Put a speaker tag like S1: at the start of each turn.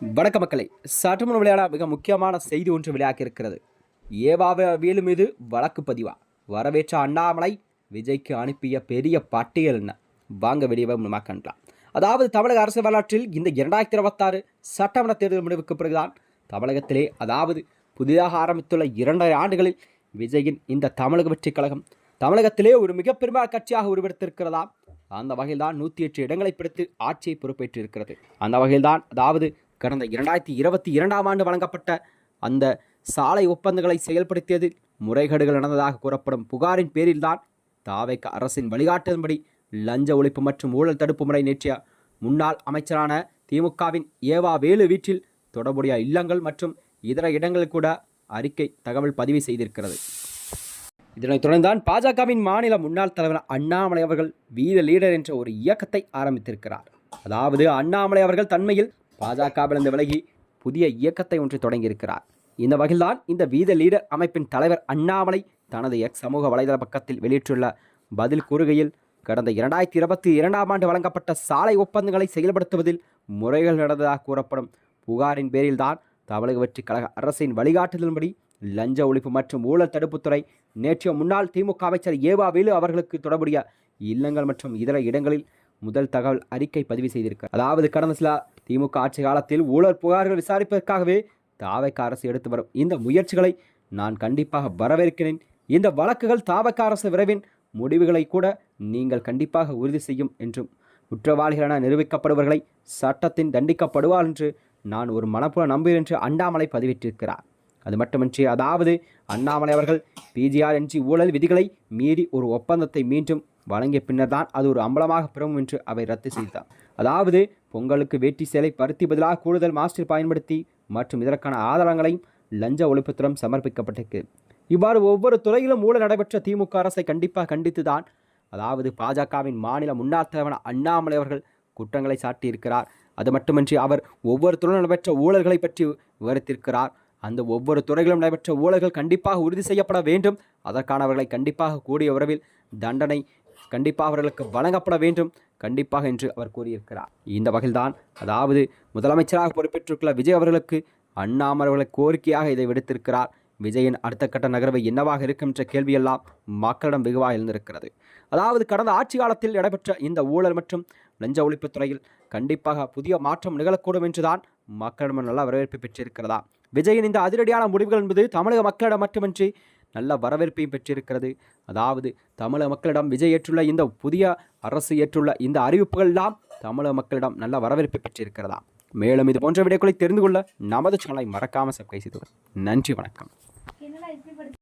S1: வணக்க மக்களை, சற்றுமுன் விளையாட மிக முக்கியமான செய்தி ஒன்று வெளியாகி இருக்கிறது. ஏவாவேலு மீது வழக்கு பதிவா? வரவேற்ற அண்ணாமலை விஜய்க்கு அனுப்பிய பெரிய பட்டியல் என்ன? வாங்க வெளியே கண்டலாம். அதாவது தமிழக அரசு வரலாற்றில் இந்த 2026 சட்டமன்ற தேர்தல் முடிவுக்கு பிறகுதான் தமிழகத்திலே, அதாவது புதிதாக ஆரம்பித்துள்ள 2 ஆண்டுகளில் விஜயின் இந்த தமிழக வெற்றி கழகம் தமிழகத்திலே ஒரு மிகப்பெருமையான கட்சியாக உருவெடுத்திருக்கிறதாம். அந்த வகையில் தான் 108 இடங்களை பிடித்து ஆட்சியை பொறுப்பேற்றிருக்கிறது. அந்த வகையில் தான், அதாவது கடந்த 2022ஆம் ஆண்டு வழங்கப்பட்ட அந்த சாலை ஒப்பந்தங்களை செயல்படுத்தியதில் முறைகேடுகள் நடந்ததாக கூறப்படும் புகாரின் பேரில்தான் தாவேக அரசின் வழிகாட்டுதன்படி லஞ்ச ஒழிப்பு மற்றும் ஊழல் தடுப்பு முறை நேற்றைய முன்னாள் அமைச்சரான திமுகவின் ஏவாவேலு வீட்டில் தொடர்புடைய இல்லங்கள் மற்றும் இதர இடங்களில் கூட அறிக்கை தகவல் பதிவு செய்திருக்கிறது. இதனைத் தொடர்ந்தான் பாஜகவின் மாநில முன்னாள் தலைவர் அண்ணாமலை அவர்கள் வீத லீடர் என்ற ஒரு இயக்கத்தை ஆரம்பித்திருக்கிறார். அதாவது அண்ணாமலை அவர்கள் தன்மையில் பாஜகவிலிருந்து விலகி புதிய இயக்கத்தை ஒன்று தொடங்கியிருக்கிறார். இந்த வகையில்தான் இந்த வீத லீடர் அமைப்பின் தலைவர் அண்ணாமலை தனது எக்ஸ் சமூக வலைதள பக்கத்தில் வெளியிட்டுள்ள பதில் கூறுகையில், கடந்த 2022ஆம் ஆண்டு வழங்கப்பட்ட சாலை ஒப்பந்தங்களை செயல்படுத்துவதில் முறைகள் நடந்ததாக கூறப்படும் புகாரின் பேரில்தான் தமிழக வெற்றி கழக அரசின் வழிகாட்டுதலின்படி லஞ்ச ஒழிப்பு மற்றும் ஊழல் தடுப்புத்துறை நேற்றைய முன்னாள் திமுக அமைச்சர் ஏவாவேலு அவர்களுக்கு தொடர்புடைய இல்லங்கள் மற்றும் இதர இடங்களில் முதல் தகவல் அறிக்கை பதிவு செய்திருக்கிறார். அதாவது கடந்த சில திமுக ஆட்சி காலத்தில் ஊழல் புகார்கள் விசாரிப்பதற்காகவே தாவேக அரசு எடுத்து வரும் இந்த முயற்சிகளை நான் கண்டிப்பாக வரவேற்கிறேன். இந்த வழக்குகள் தாவேக அரசு விரைவின் முடிவுகளை கூட நீங்கள் கண்டிப்பாக உறுதி செய்யும் என்றும், குற்றவாளிகள் என நிரூபிக்கப்படுபவர்களை சட்டத்தின் தண்டிக்கப்படுவார் என்று நான் ஒரு மனப்புல நம்புகிறேன் என்று அண்ணாமலை பதிவிட்டிருக்கிறார். அது மட்டுமின்றி, அதாவது அண்ணாமலை அவர்கள் பிஜிஆர்என்ஜி ஊழல் விதிகளை மீறி ஒரு ஒப்பந்தத்தை மீண்டும் வழங்கிய பின்னர் தான் அது ஒரு அம்பலமாக பெறும் என்று அவை ரத்து செய்தார். அதாவது பொங்கலுக்கு வேட்டி சேலை பருத்தி பதிலாக கூடுதல் மாஸ்டர் பயன்படுத்தி மற்றும் இதற்கான ஆதாரங்களையும் லஞ்ச ஒழிப்புத்துறை சமர்ப்பிக்கப்பட்டிருக்கு. இவ்வாறு ஒவ்வொரு துறையிலும் ஊழல் நடைபெற்ற திமுக அரசை கண்டிப்பாக கண்டித்துதான், அதாவது பாஜகவின் மாநில முன்னாள் தலைவர் அண்ணாமலை அவர்கள் குற்றங்களை சாட்டியிருக்கிறார். அது மட்டுமின்றி அவர் ஒவ்வொரு துறையிலும் நடைபெற்ற ஊழல்களை பற்றி விவரித்திருக்கிறார். அந்த ஒவ்வொரு துறைகளிலும் நடைபெற்ற ஊழல்கள் கண்டிப்பாக உறுதி செய்யப்பட வேண்டும். அதற்கானவர்களை கண்டிப்பாக கூடிய உறவில் தண்டனை கண்டிப்பாக அவர்களுக்கு வழங்கப்பட வேண்டும் கண்டிப்பாக என்று அவர் கூறியிருக்கிறார். இந்த வகையில்தான், அதாவது முதலமைச்சராக பொறுப்பேற்றுள்ள விஜய் அவர்களுக்கு அண்ணாமலை அவர்கள் கோரிக்கையாக இதை விடுத்திருக்கிறார். விஜயின் அடுத்த கட்ட நகர்வை என்னவாக இருக்கும் என்ற கேள்வியெல்லாம் மக்களிடம் வெகுவாக எழுந்திருக்கிறது. அதாவது கடந்த ஆட்சி காலத்தில் நடைபெற்ற இந்த ஊழல் மற்றும் லஞ்ச ஒழிப்புத் துறையில் கண்டிப்பாக புதிய மாற்றம் நிகழக்கூடும் என்றுதான் மக்களிடம் நல்ல வரவேற்பு பெற்றிருக்கிறதா. விஜயின் இந்த அதிரடியான முடிவுகள் என்பது தமிழக மக்களிடம் மட்டுமின்றி நல்ல வரவேற்பையும் பெற்றிருக்கிறது. அதாவது தமிழக மக்களிடம் விஜய் ஏற்றுள்ள இந்த புதிய அரசு ஏற்றுள்ள இந்த அறிவிப்புகள் எல்லாம் தமிழக மக்களிடம் நல்ல வரவேற்பை பெற்றிருக்கிறதா. மேலும் இது போன்ற வீடியோக்களை தெரிந்து கொள்ள நமது சேனலை மறக்காமல் சப்ஸ்கிரைப் செய்து. நன்றி, வணக்கம்.